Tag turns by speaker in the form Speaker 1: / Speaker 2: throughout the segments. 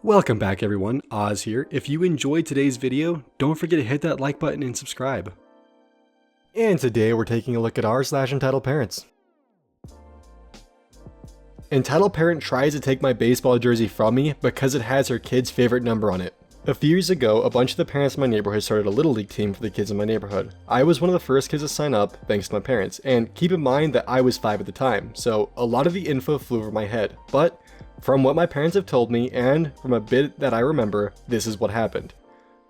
Speaker 1: Welcome back everyone, Oz here. If you enjoyed today's video, don't forget to hit that like button and subscribe. And today we're taking a look at r/entitled parents. Entitled parent tries to take my baseball jersey from me because it has her kid's favorite number on it. A few years ago, a bunch of the parents in my neighborhood started a little league team for the kids in my neighborhood. I was one of the first kids to sign up, thanks to my parents, and keep in mind that I was 5 at the time, so a lot of the info flew over my head, but from what my parents have told me, and from a bit that I remember, this is what happened.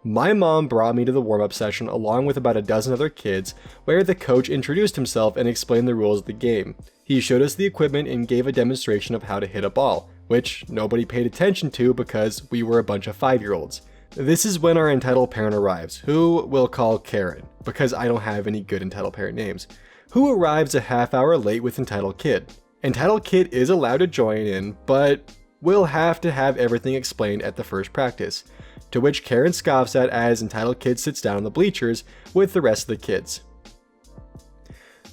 Speaker 1: My mom brought me to the warm-up session along with about a dozen other kids, where the coach introduced himself and explained the rules of the game. He showed us the equipment and gave a demonstration of how to hit a ball, which nobody paid attention to because we were a bunch of 5-year-olds. This is when our entitled parent arrives, who we'll call Karen, because I don't have any good entitled parent names, who arrives a half hour late with entitled kid. Entitled kid is allowed to join in, but will have to have everything explained at the first practice, to which Karen scoffs at as entitled kid sits down on the bleachers with the rest of the kids.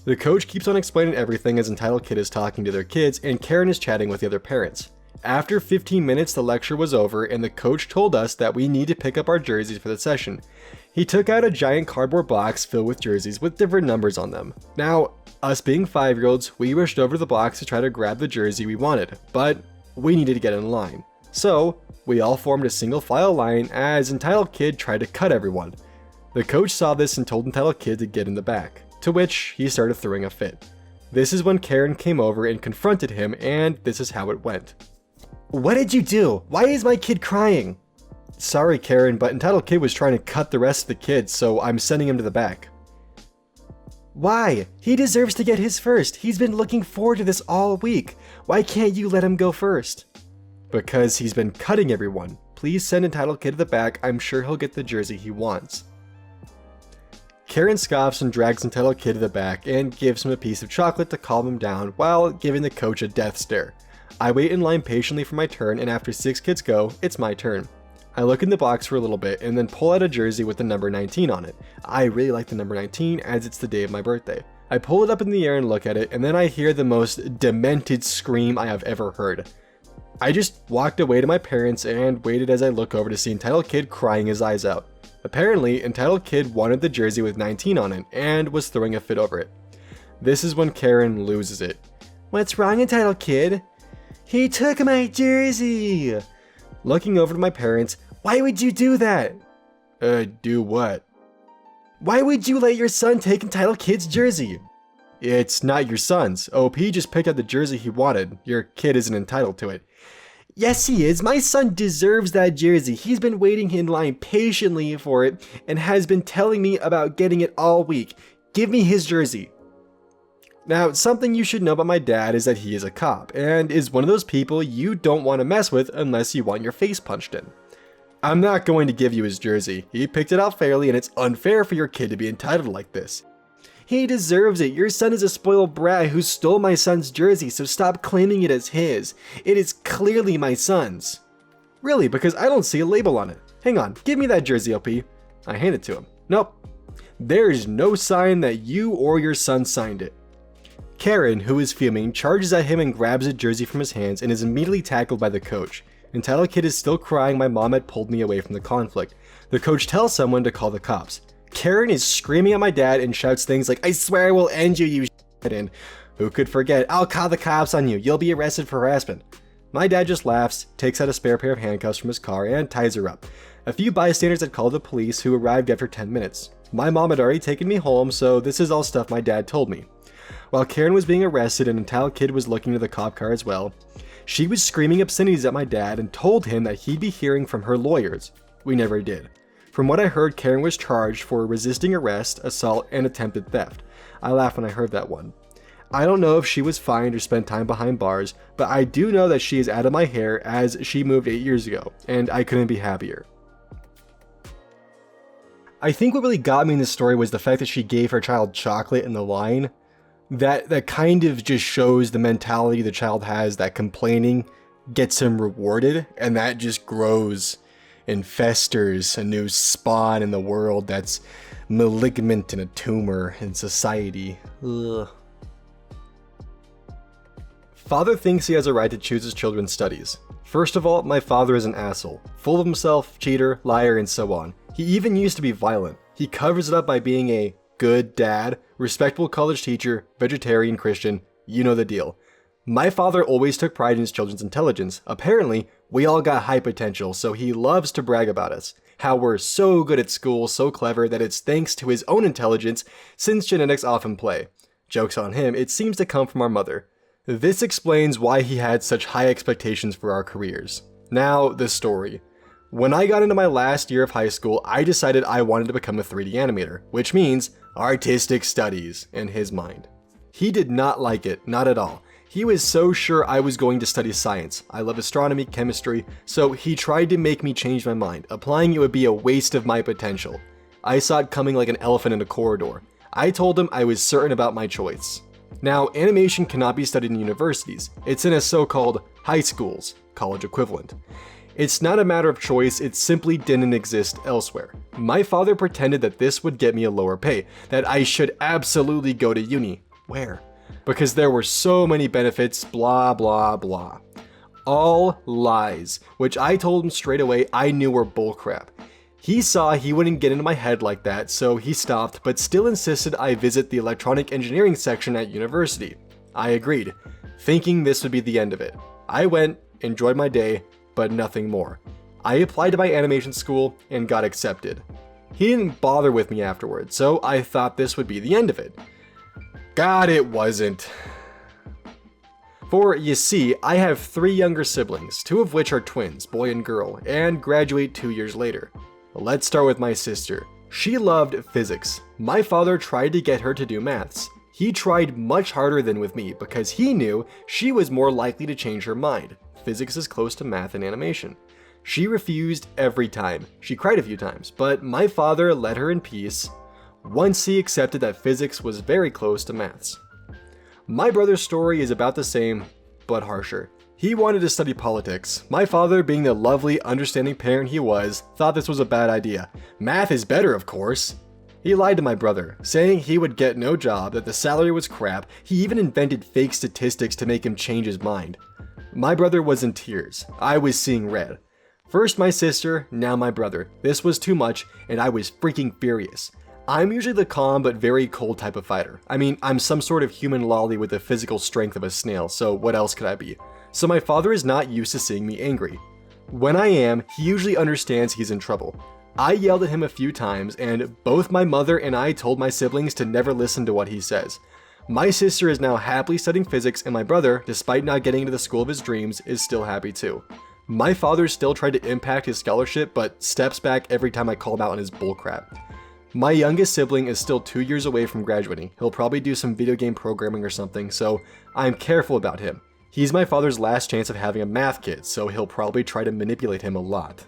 Speaker 1: The coach keeps on explaining everything as entitled kid is talking to their kids and Karen is chatting with the other parents. After 15 minutes the lecture was over and the coach told us that we need to pick up our jerseys for the session. He took out a giant cardboard box filled with jerseys with different numbers on them. Now, us being 5-year-olds, we rushed over to the box to try to grab the jersey we wanted, but we needed to get in line. So, we all formed a single file line as entitled kid tried to cut everyone. The coach saw this and told entitled kid to get in the back, to which he started throwing a fit. This is when Karen came over and confronted him, and this is how it went. "What did you do? Why is my kid crying?" "Sorry Karen, but entitled kid was trying to cut the rest of the kids, so I'm sending him to the back." "Why? He deserves to get his first. He's been looking forward to this all week. Why can't you let him go first?" "Because he's been cutting everyone. Please send entitled kid to the back. I'm sure he'll get the jersey he wants." Karen scoffs and drags entitled kid to the back and gives him a piece of chocolate to calm him down while giving the coach a death stare. I wait in line patiently for my turn, and after 6 kids go, it's my turn. I look in the box for a little bit and then pull out a jersey with the number 19 on it. I really like the number 19 as it's the day of my birthday. I pull it up in the air and look at it, and then I hear the most demented scream I have ever heard. I just walked away to my parents and waited as I look over to see entitled kid crying his eyes out. Apparently, entitled kid wanted the jersey with 19 on it and was throwing a fit over it. This is when Karen loses it. "What's wrong, entitled kid?" "He took my jersey!" Looking over to my parents, "Why would you do that?" Do what?" "Why would you let your son take entitled kid's jersey?" "It's not your son's. OP just picked out the jersey he wanted. Your kid isn't entitled to it." "Yes he is. My son deserves that jersey. He's been waiting in line patiently for it and has been telling me about getting it all week. Give me his jersey." Now, something you should know about my dad is that he is a cop, and is one of those people you don't want to mess with unless you want your face punched in. "I'm not going to give you his jersey. He picked it out fairly and it's unfair for your kid to be entitled like this." "He deserves it. Your son is a spoiled brat who stole my son's jersey, so stop claiming it as his. It is clearly my son's." "Really? Because I don't see a label on it." "Hang on, give me that jersey, OP." I hand it to him. "Nope. There is no sign that you or your son signed it." Karen, who is fuming, charges at him and grabs a jersey from his hands and is immediately tackled by the coach. Entitled kid is still crying my mom had pulled me away from the conflict. The coach tells someone to call the cops. Karen is screaming at my dad and shouts things like, "I swear I will end you, you shit," and who could forget, "I'll call the cops on you, you'll be arrested for harassment." My dad just laughs, takes out a spare pair of handcuffs from his car and ties her up. A few bystanders had called the police, who arrived after 10 minutes. My mom had already taken me home, so this is all stuff my dad told me. While Karen was being arrested and entitled kid was looking to the cop car as well, she was screaming obscenities at my dad and told him that he'd be hearing from her lawyers. We never did. From what I heard, Karen was charged for resisting arrest, assault, and attempted theft. I laughed when I heard that one. I don't know if she was fined or spent time behind bars, but I do know that she is out of my hair as she moved 8 years ago, and I couldn't be happier. I think what really got me in this story was the fact that she gave her child chocolate in the line. That kind of just shows the mentality the child has, that complaining gets him rewarded, and that just grows and festers a new spawn in the world that's malignant and a tumor in society. Ugh. Father thinks he has a right to choose his children's studies. First of all, my father is an asshole. Full of himself, cheater, liar, and so on. He even used to be violent. He covers it up by being a good dad, respectable college teacher, vegetarian Christian, you know the deal. My father always took pride in his children's intelligence. Apparently, we all got high potential, so he loves to brag about us. How we're so good at school, so clever that it's thanks to his own intelligence, since genetics often play. Joke's on him, it seems to come from our mother. This explains why he had such high expectations for our careers. Now, the story. When I got into my last year of high school, I decided I wanted to become a 3D animator, which means artistic studies in his mind. He did not like it, not at all. He was so sure I was going to study science. I love astronomy, chemistry, so he tried to make me change my mind, implying it would be a waste of my potential. I saw it coming like an elephant in a corridor. I told him I was certain about my choice. Now, animation cannot be studied in universities. It's in a so-called high schools, college equivalent. It's not a matter of choice, it simply didn't exist elsewhere. My father pretended that this would get me a lower pay, that I should absolutely go to uni. Where? Because there were so many benefits, blah blah blah. All lies, which I told him straight away I knew were bullcrap. He saw he wouldn't get into my head like that, so he stopped, but still insisted I visit the electronic engineering section at university. I agreed, thinking this would be the end of it. I went, enjoyed my day, but nothing more. I applied to my animation school and got accepted. He didn't bother with me afterwards, so I thought this would be the end of it. God, it wasn't. For, you see, I have 3 younger siblings, 2 of which are twins, boy and girl, and graduate 2 years later. Let's start with my sister. She loved physics. My father tried to get her to do maths. He tried much harder than with me because he knew she was more likely to change her mind. Physics is close to math and animation. She refused every time. She cried a few times, but my father let her in peace once he accepted that physics was very close to maths. My brother's story is about the same, but harsher. He wanted to study politics. My father, being the lovely, understanding parent he was, thought this was a bad idea. Math is better, of course. He lied to my brother, saying he would get no job, that the salary was crap. He even invented fake statistics to make him change his mind. My brother was in tears. I was seeing red. First my sister, now my brother. This was too much, and I was freaking furious. I'm usually the calm but very cold type of fighter. I mean, I'm some sort of human lolly with the physical strength of a snail, so what else could I be? So my father is not used to seeing me angry. When I am, he usually understands he's in trouble. I yelled at him a few times, and both my mother and I told my siblings to never listen to what he says. My sister is now happily studying physics, and my brother, despite not getting into the school of his dreams, is still happy too. My father still tried to impact his scholarship, but steps back every time I call him out on his bullcrap. My youngest sibling is still 2 years away from graduating. He'll probably do some video game programming or something, so I'm careful about him. He's my father's last chance of having a math kid, so he'll probably try to manipulate him a lot.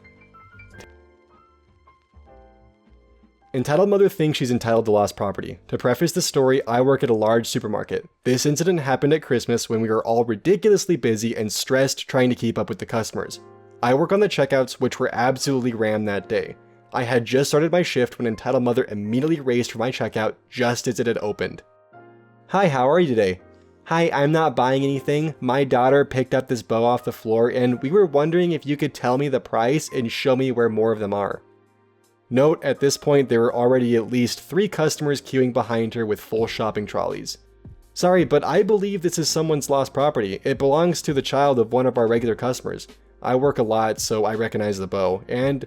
Speaker 1: Entitled mother thinks she's entitled to lost property. To preface the story, I work at a large supermarket. This incident happened at Christmas when we were all ridiculously busy and stressed trying to keep up with the customers. I work on the checkouts, which were absolutely rammed that day. I had just started my shift when entitled mother immediately raced for my checkout just as it had opened. Hi, how are you today? Hi, I'm not buying anything. My daughter picked up this bow off the floor and we were wondering if you could tell me the price and show me where more of them are. Note, at this point there were already at least 3 customers queuing behind her with full shopping trolleys. Sorry, but I believe this is someone's lost property. It belongs to the child of one of our regular customers. I work a lot, so I recognize the bow, and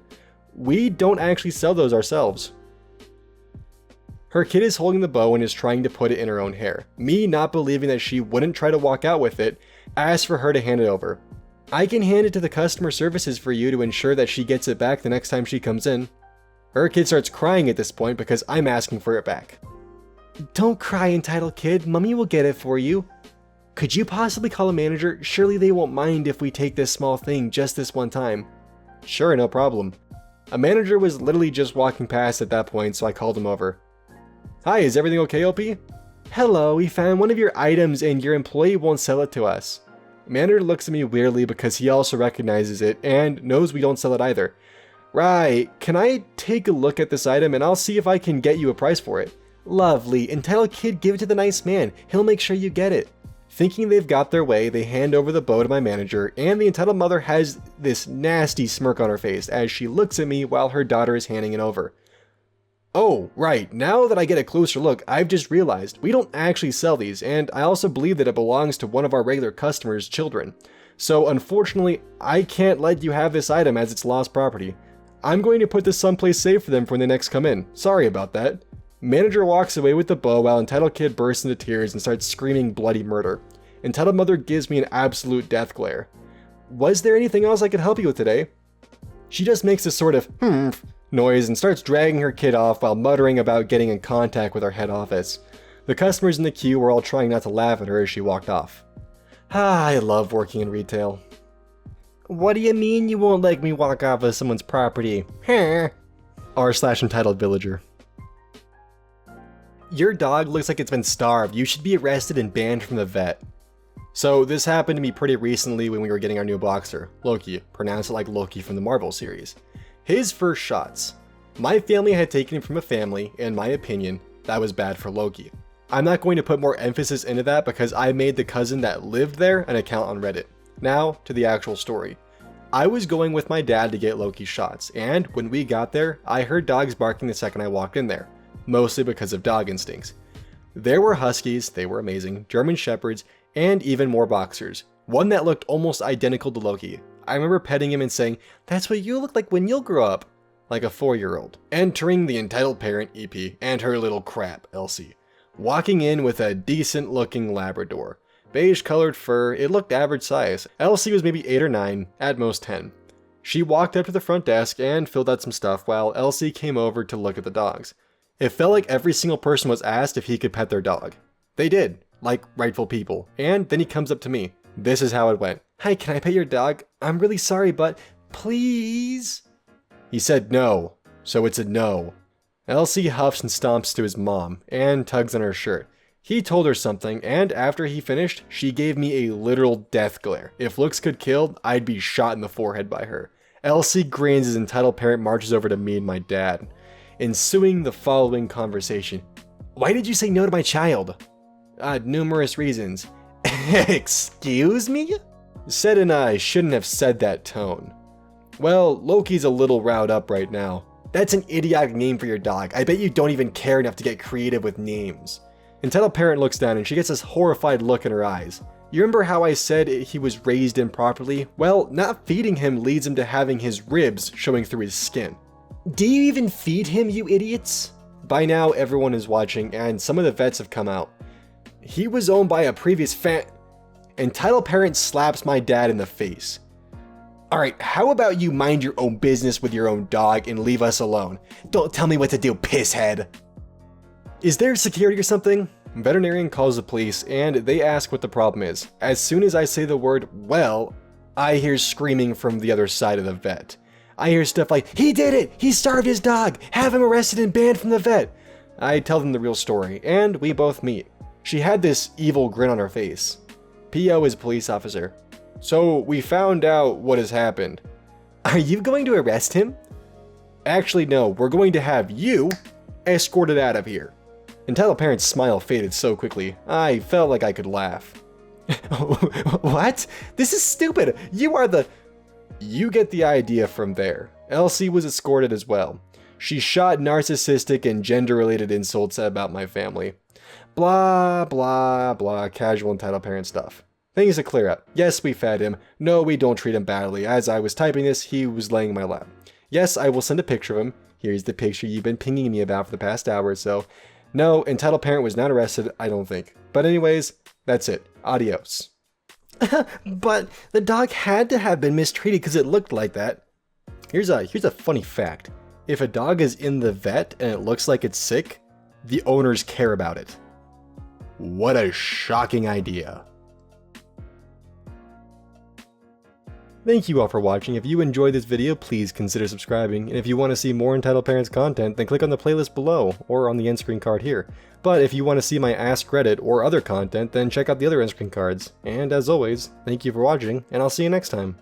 Speaker 1: we don't actually sell those ourselves. Her kid is holding the bow and is trying to put it in her own hair. Me, not believing that she wouldn't try to walk out with it, asked for her to hand it over. I can hand it to the customer services for you to ensure that she gets it back the next time she comes in. Her kid starts crying at this point because I'm asking for it back. Don't cry, entitled kid. Mommy will get it for you. Could you possibly call a manager? Surely they won't mind if we take this small thing just this one time. Sure, no problem. A manager was literally just walking past at that point, so I called him over. Hi, is everything okay, OP? Hello, we found one of your items and your employee won't sell it to us. Manager looks at me weirdly because he also recognizes it and knows we don't sell it either. Right, can I take a look at this item and I'll see if I can get you a price for it? Lovely, entitled kid, give it to the nice man. He'll make sure you get it. Thinking they've got their way, they hand over the bow to my manager, and the entitled mother has this nasty smirk on her face as she looks at me while her daughter is handing it over. Oh, right, now that I get a closer look, I've just realized we don't actually sell these, and I also believe that it belongs to one of our regular customers' children. So unfortunately, I can't let you have this item as it's lost property. I'm going to put this someplace safe for them for when they next come in. Sorry about that. Manager walks away with the bow while entitled kid bursts into tears and starts screaming bloody murder. Entitled mother gives me an absolute death glare. Was there anything else I could help you with today? She just makes this sort of noise and starts dragging her kid off while muttering about getting in contact with our head office. The customers in the queue were all trying not to laugh at her as she walked off. I love working in retail. What do you mean you won't let me walk off of someone's property? r/entitled villager. Your dog looks like it's been starved. You should be arrested and banned from the vet. So this happened to me pretty recently when we were getting our new boxer, Loki, pronounce it like Loki from the Marvel series. His first shots. My family had taken him from a family, in my opinion, that was bad for Loki. I'm not going to put more emphasis into that because I made the cousin that lived there an account on Reddit. Now, to the actual story. I was going with my dad to get Loki's shots, and when we got there, I heard dogs barking the second I walked in there. Mostly because of dog instincts. There were huskies, they were amazing, German shepherds, and even more boxers. One that looked almost identical to Loki. I remember petting him and saying, "That's what you look like when you'll grow up." Like a 4-year-old. Entering the entitled parent, EP, and her little crap, Elsie. Walking in with a decent looking Labrador. Beige colored fur, it looked average size. Elsie was maybe 8 or 9, at most 10. She walked up to the front desk and filled out some stuff while Elsie came over to look at the dogs. It felt like every single person was asked if he could pet their dog. They did, like rightful people. And then he comes up to me. This is how it went. "Hi, can I pet your dog? I'm really sorry, but please." He said no, so it's a no. Elsie huffs and stomps to his mom and tugs on her shirt. He told her something, and after he finished, she gave me a literal death glare. If looks could kill, I'd be shot in the forehead by her. Elsie grins as entitled parent marches over to me and my dad. Ensuing the following conversation. "Why did you say no to my child?" Numerous reasons." "Excuse me?" Said in I shouldn't have said that tone. "Well, Loki's a little riled up right now." "That's an idiotic name for your dog. I bet you don't even care enough to get creative with names." Entitled parent looks down and she gets this horrified look in her eyes. You remember how I said he was raised improperly? Well, not feeding him leads him to having his ribs showing through his skin. "Do you even feed him, you idiots?" By now, everyone is watching, and some of the vets have come out. "He was owned by a previous Entitled parent slaps my dad in the face. "Alright, how about you mind your own business with your own dog and leave us alone? Don't tell me what to do, pisshead." "Is there security or something?" Veterinarian calls the police, and they ask what the problem is. As soon as I say the word, "well," I hear screaming from the other side of the vet. I hear stuff like, "He did it! He starved his dog! Have him arrested and banned from the vet!" I tell them the real story, and we both meet. She had this evil grin on her face. PO is a police officer. "So we found out what has happened." "Are you going to arrest him?" "Actually, no. We're going to have you escorted out of here." Entitled parent's smile faded so quickly, I felt like I could laugh. "What? This is stupid! You are the..." You get the idea from there. Elsie was escorted as well. She shot narcissistic and gender-related insults about my family. Blah, blah, blah, casual entitled parent stuff. Things to clear up. Yes, we fed him. No, we don't treat him badly. As I was typing this, he was laying in my lap. Yes, I will send a picture of him. Here's the picture you've been pinging me about for the past hour or so. No, entitled parent was not arrested, I don't think. But anyways, that's it. Adios. "But the dog had to have been mistreated because it looked like that." Here's a funny fact. If a dog is in the vet and it looks like it's sick, the owners care about it. What a shocking idea. Thank you all for watching. If you enjoyed this video, please consider subscribing. And if you want to see more Entitled Parents content, then click on the playlist below or on the end screen card here. But if you want to see my Ask Reddit or other content, then check out the other end screen cards. And as always, thank you for watching, and I'll see you next time.